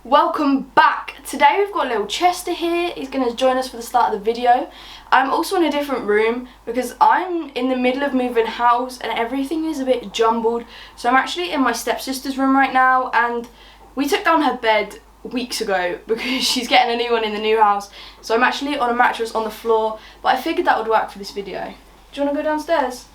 Welcome back. Today we've got little Chester here. He's going to join us for the start of the video. I'm also in a different room because I'm in the middle of moving house and everything is a bit jumbled. So I'm actually in my stepsister's room right now, and we took down her bed weeks ago because she's getting a new one in the new house. So I'm actually on a mattress on the floor, but I figured that would work for this video. Do you want to go downstairs?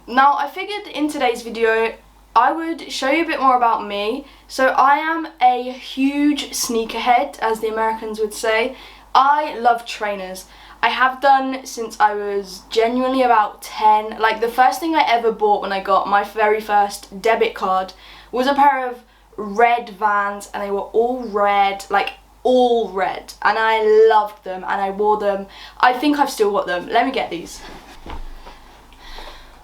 Now, I figured in today's video I would show you a bit more about me. So I am a huge sneakerhead, as the Americans would say. I love trainers. I have done since I was genuinely about 10. Like, the first thing I ever bought when I got my very first debit card was a pair of red Vans, and they were all red, like all red, and I loved them and I wore them. I think I've still got them. Let me get these.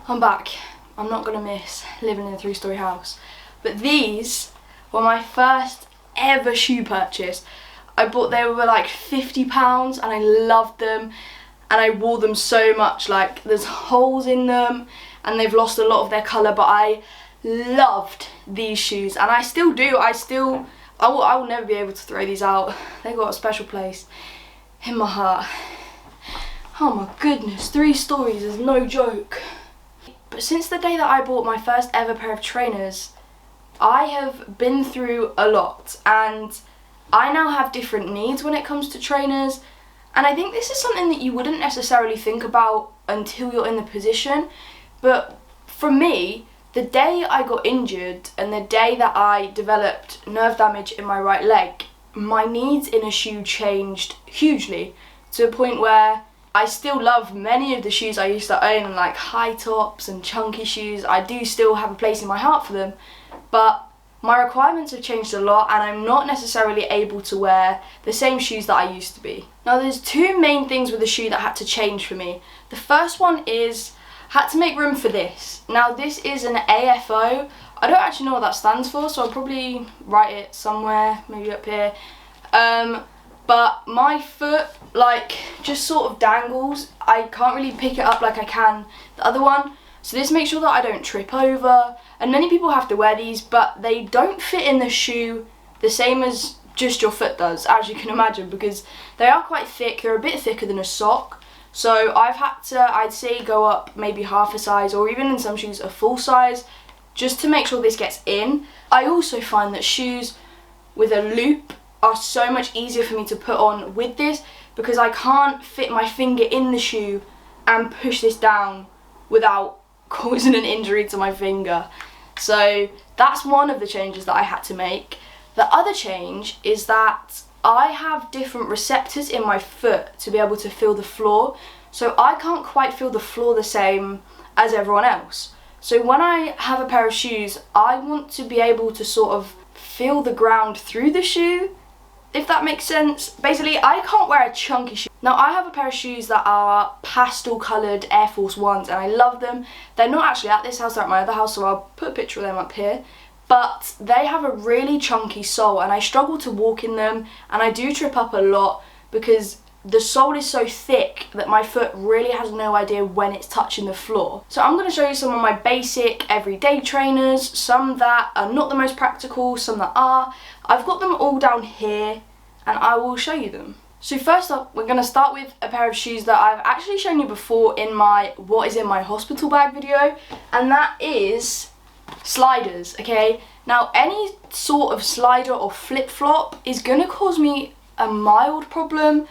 I'm back. I'm not gonna miss living in a 3-story house. But these were my first ever shoe purchase. They were like £50 and I loved them and I wore them so much. Like, there's holes in them and they've lost a lot of their colour, but I loved these shoes and I still do. I will never be able to throw these out. They've got a special place in my heart. Oh my goodness, 3 stories is no joke. But since the day that I bought my first ever pair of trainers, I have been through a lot, and I now have different needs when it comes to trainers, and I think this is something that you wouldn't necessarily think about until you're in the position. But for me, the day I got injured and the day that I developed nerve damage in my right leg, my needs in a shoe changed hugely, to a point where I still love many of the shoes I used to own, like high tops and chunky shoes. I do still have a place in my heart for them, but my requirements have changed a lot and I'm not necessarily able to wear the same shoes that I used to be. Now, there's 2 main things with the shoe that had to change for me. The first one is, I had to make room for this. Now, this is an AFO. I don't actually know what that stands for, so I'll probably write it somewhere, maybe up here. But my foot, like, just sort of dangles. I can't really pick it up like I can the other one. So this makes sure that I don't trip over. And many people have to wear these, but they don't fit in the shoe the same as just your foot does, as you can imagine, because they are quite thick. They're a bit thicker than a sock. So I've had to, I'd say, go up maybe half a size, or even in some shoes a full size, just to make sure this gets in. I also find that shoes with a loop are so much easier for me to put on with this, because I can't fit my finger in the shoe and push this down without causing an injury to my finger. So that's one of the changes that I had to make. The other change is that I have different receptors in my foot to be able to feel the floor, so I can't quite feel the floor the same as everyone else. So when I have a pair of shoes, I want to be able to sort of feel the ground through the shoe, if that makes sense. Basically, I can't wear a chunky shoe. Now, I have a pair of shoes that are pastel coloured Air Force Ones and I love them. They're not actually at this house, they're at my other house, so I'll put a picture of them up here. But they have a really chunky sole and I struggle to walk in them, and I do trip up a lot because the sole is so thick that my foot really has no idea when it's touching the floor. So I'm going to show you some of my basic everyday trainers, some that are not the most practical, some that are. I've got them all down here and I will show you them. So first up, we're going to start with a pair of shoes that I've actually shown you before in my what is in my hospital bag video, and that is sliders. Okay, now any sort of slider or flip-flop is going to cause me a mild problem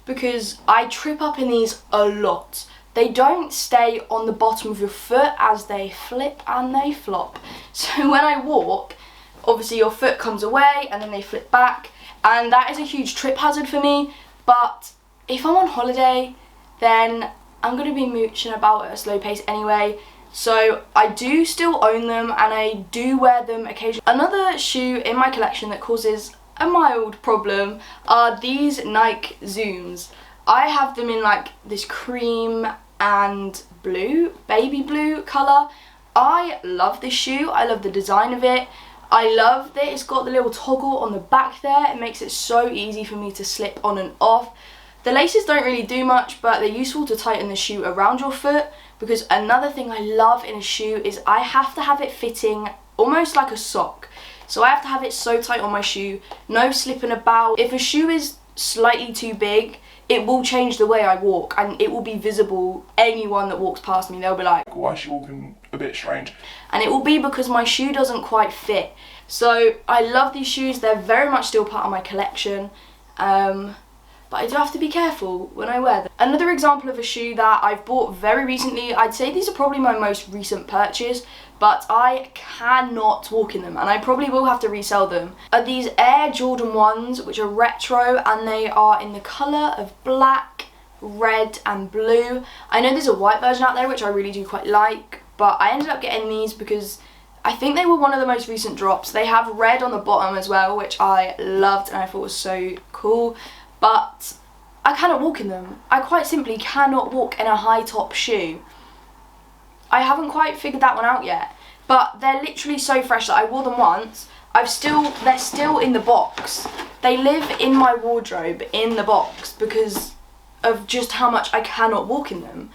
because I trip up in these a lot. They don't stay on the bottom of your foot as they flip and they flop. So when I walk, obviously your foot comes away and then they flip back, and that is a huge trip hazard for me. But if I'm on holiday, then I'm going to be mooching about at a slow pace anyway. So I do still own them and I do wear them occasionally. Another shoe in my collection that causes a mild problem are these Nike Zooms. I have them in like this cream and blue, baby blue colour. I love this shoe, I love the design of it. I love that it's got the little toggle on the back there. It makes it so easy for me to slip on and off. The laces don't really do much, but they're useful to tighten the shoe around your foot, because another thing I love in a shoe is I have to have it fitting almost like a sock. So I have to have it so tight on my shoe, no slipping about. If a shoe is slightly too big, it will change the way I walk, and it will be visible. Anyone that walks past me, they'll be like, why is she walking a bit strange? And it will be because my shoe doesn't quite fit. So I love these shoes, they're very much still part of my collection, but I do have to be careful when I wear them. Another example of a shoe that I've bought very recently, I'd say these are probably my most recent purchase, but I cannot walk in them, and I probably will have to resell them, are these Air Jordan 1s, which are retro, and they are in the colour of black, red and blue. I know there's a white version out there which I really do quite like, but I ended up getting these because I think they were one of the most recent drops. They have red on the bottom as well, which I loved and I thought was so cool, but I cannot walk in them. I quite simply cannot walk in a high top shoe. I haven't quite figured that one out yet, but they're literally so fresh that I wore them once. They're still in the box. They live in my wardrobe in the box because of just how much I cannot walk in them.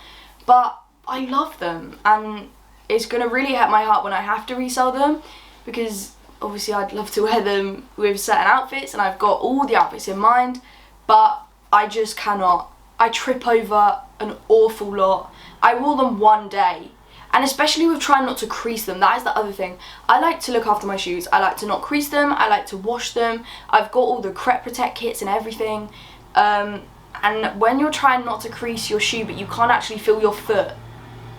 But I love them, and it's gonna really hurt my heart when I have to resell them, because obviously I'd love to wear them with certain outfits and I've got all the outfits in mind, but I just cannot. I trip over an awful lot. I wore them one day, and especially with trying not to crease them, that is the other thing. I like to look after my shoes. I like to not crease them, I like to wash them. I've got all the Crep Protect kits and everything, and when you're trying not to crease your shoe but you can't actually feel your foot,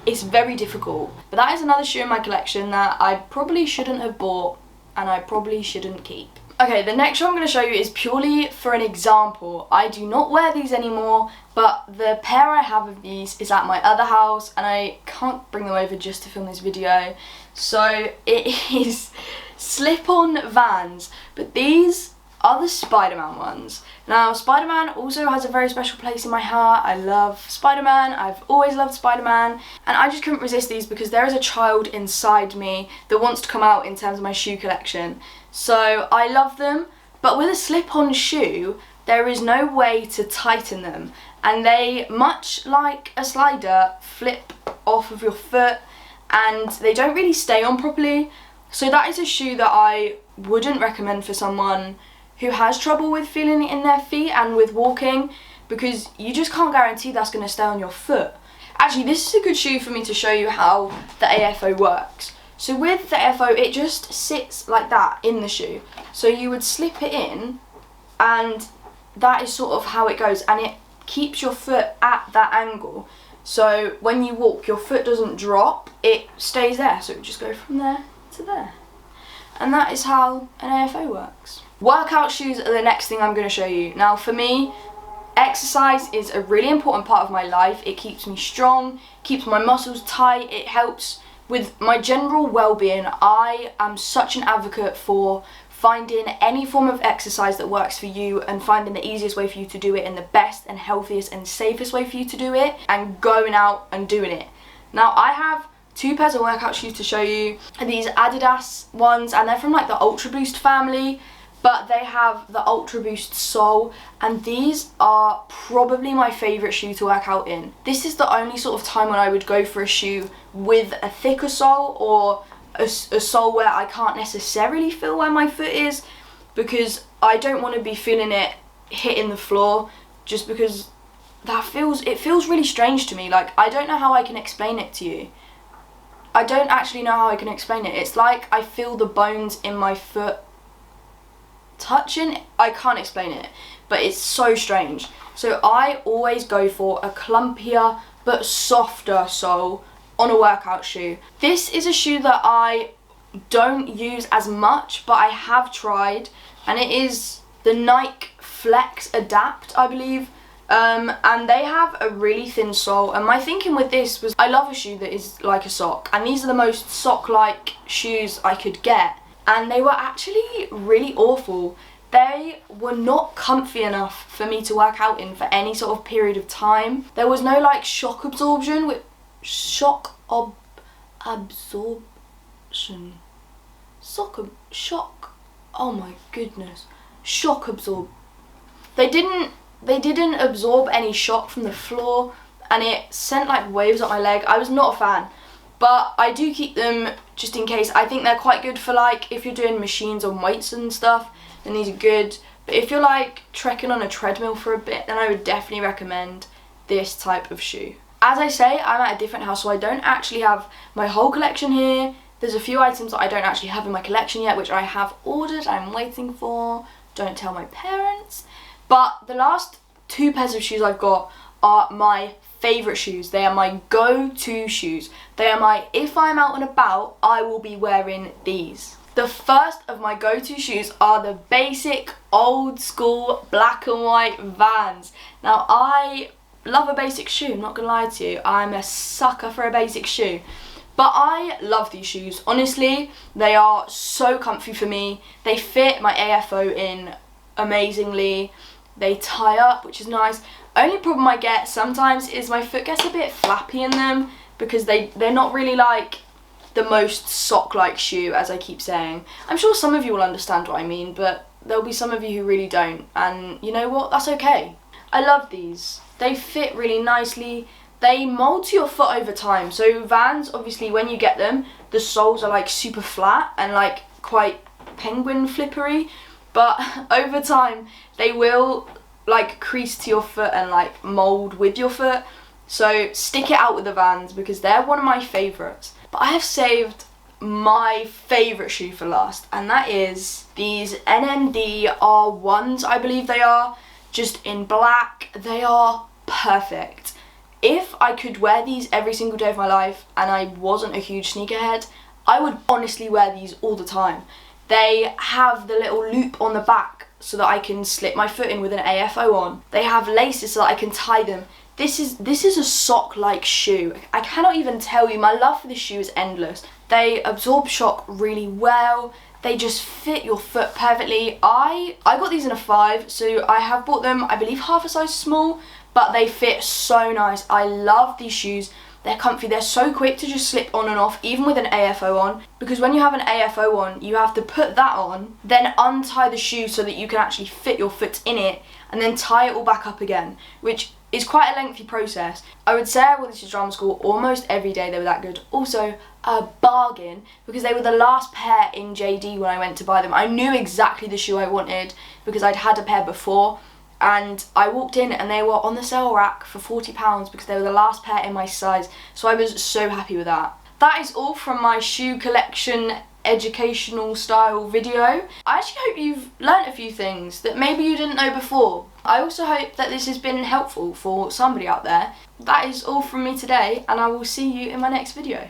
it's very difficult. But that is another shoe in my collection that I probably shouldn't have bought and I probably shouldn't keep. Okay, the next shoe I'm going to show you is purely for an example. I do not wear these anymore, but the pair I have of these is at my other house and I can't bring them over just to film this video. So it is slip-on Vans, but these are the Spider-Man ones. Now, Spider-Man also has a very special place in my heart. I love Spider-Man, I've always loved Spider-Man, and I just couldn't resist these because there is a child inside me that wants to come out in terms of my shoe collection. So I love them, but with a slip-on shoe, there is no way to tighten them, and they, much like a slider, flip off of your foot, and they don't really stay on properly. So that is a shoe that I wouldn't recommend for someone who has trouble with feeling it in their feet and with walking, because you just can't guarantee that's going to stay on your foot. Actually, this is a good shoe for me to show you how the AFO works. So with the AFO, it just sits like that in the shoe. So you would slip it in, and that is sort of how it goes, and it keeps your foot at that angle. So when you walk, your foot doesn't drop, it stays there. So it would just go from there to there. And that is how an AFO works. Workout shoes are the next thing I'm going to show you. Now for me, exercise is a really important part of my life. It keeps me strong, keeps my muscles tight, it helps with my general well-being. I am such an advocate for finding any form of exercise that works for you and finding the easiest way for you to do it and the best and healthiest and safest way for you to do it and going out and doing it. Now I have two pairs of workout shoes to show you. These Adidas ones, and they're from like the Ultra Boost family, but they have the Ultra Boost sole, and these are probably my favourite shoe to work out in. This is the only sort of time when I would go for a shoe with a thicker sole, or a sole where I can't necessarily feel where my foot is, because I don't want to be feeling it hitting the floor, just because it feels really strange to me. Like, I don't know how I can explain it to you. I don't actually know how I can explain it. It's like I feel the bones in my foot touching. I can't explain it, but it's so strange. So I always go for a clumpier but softer sole on a workout shoe. This is a shoe that I don't use as much, but I have tried, and it is the Nike Flex Adapt, I believe. And they have a really thin sole, and my thinking with this was, I love a shoe that is like a sock, and these are the most sock-like shoes I could get, and they were actually really awful. They were not comfy enough for me to work out in for any sort of period of time. There was no like shock absorption, oh my goodness, shock absorb. They didn't absorb any shock from the floor, and it sent like waves up my leg. I was not a fan. but I do keep them just in case. I think they're quite good for like if you're doing machines on weights and stuff, then these are good. But if you're like trekking on a treadmill for a bit, then I would definitely recommend this type of shoe. As I say, I'm at a different house, so I don't actually have my whole collection here. There's a few items that I don't actually have in my collection yet, which I have ordered, I'm waiting for. Don't tell my parents. But the last 2 pairs of shoes I've got are my favourite shoes. They are my go-to shoes. They are my, if I'm out and about, I will be wearing these. The first of my go-to shoes are the basic old school black and white Vans. Now I love a basic shoe, I'm not gonna lie to you. I'm a sucker for a basic shoe. But I love these shoes. Honestly, they are so comfy for me. They fit my AFO in amazingly. They tie up, which is nice. Only problem I get sometimes is my foot gets a bit flappy in them because they're not really like the most sock-like shoe, as I keep saying. I'm sure some of you will understand what I mean, but there'll be some of you who really don't. And you know what? That's okay. I love these. They fit really nicely. They mould to your foot over time. So Vans, obviously, when you get them, the soles are like super flat and like quite penguin flippery. But over time, they will like crease to your foot and like mould with your foot. So stick it out with the Vans because they're one of my favourites. But I have saved my favourite shoe for last, and that is these NMD R1s, I believe they are, just in black. They are perfect. If I could wear these every single day of my life and I wasn't a huge sneakerhead, I would honestly wear these all the time. They have the little loop on the back so that I can slip my foot in with an AFO on. They have laces so that I can tie them. This is a sock-like shoe. I cannot even tell you, my love for this shoe is endless. They absorb shock really well. They just fit your foot perfectly. I got these in a 5, so I have bought them, I believe, half a size small, but they fit so nice. I love these shoes. They're comfy. They're so quick to just slip on and off, even with an AFO on, because when you have an AFO on, you have to put that on, then untie the shoe so that you can actually fit your foot in it, and then tie it all back up again, which is quite a lengthy process. I would say I wore this to drama school almost every day. They were that good. Also, a bargain, because they were the last pair in JD when I went to buy them. I knew exactly the shoe I wanted because I'd had a pair before, and I walked in and they were on the sale rack for £40 because they were the last pair in my size, so I was so happy with that. That is all from my shoe collection educational style video. I actually hope you've learnt a few things that maybe you didn't know before. I also hope that this has been helpful for somebody out there. That is all from me today, and I will see you in my next video.